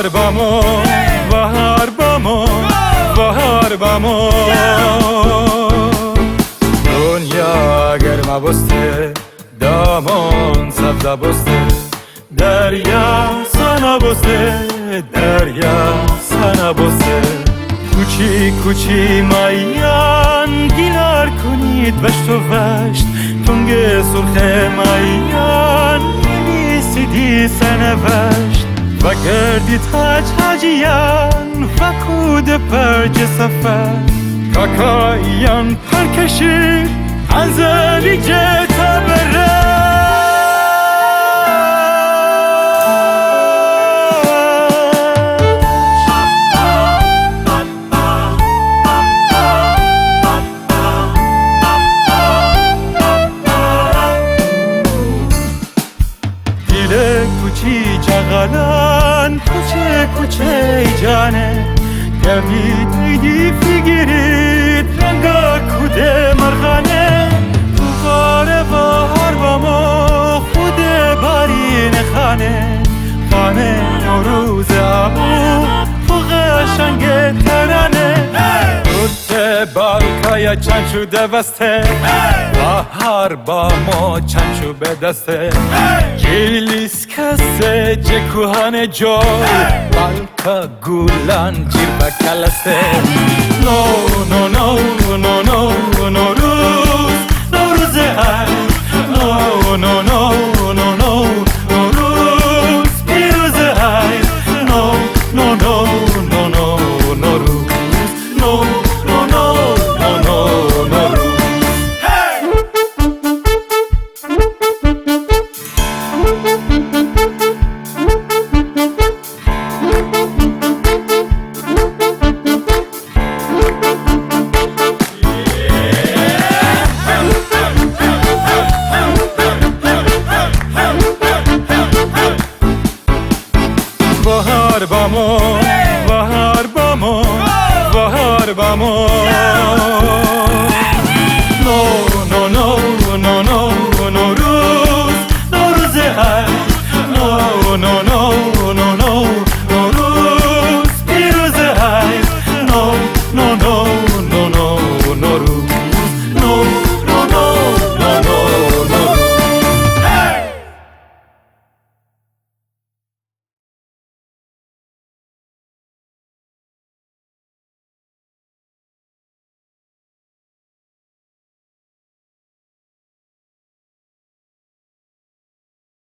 بهار بامون بهار بامون بهار بامون دنیا گرما بسته دامون سبزه بسته دریا سنا بسته دریا سنا بسته کوچی کوچی مایان گیلار کنید وشت و وشت تنگ سرخ مایان نویسیدی سنوشت و گردید حج حجیان و کود پرج سفر کاکاییان پرکشید از ریجه تا بره کوچی جغلان کوچه کوچه جانه گمید ایدی فیگیرید رنگا کوده مرغانه تو غار بهار با ما خود بارین خانه نوروز ابو فوق شنگ ترانه دوت بالکای چند شده بسته بهار با ما چند شو به دسته جیلیس کسه جکوهان جو بالکا گولان جیر بکلسته نو نو نو نو نو نوروز نوروز های نو نو نو نو نو نوروز پیروز های نو نو نو نو نو نوروز نو نو نو نو نو نوروز بهار بامون بهار بامون بهار بامون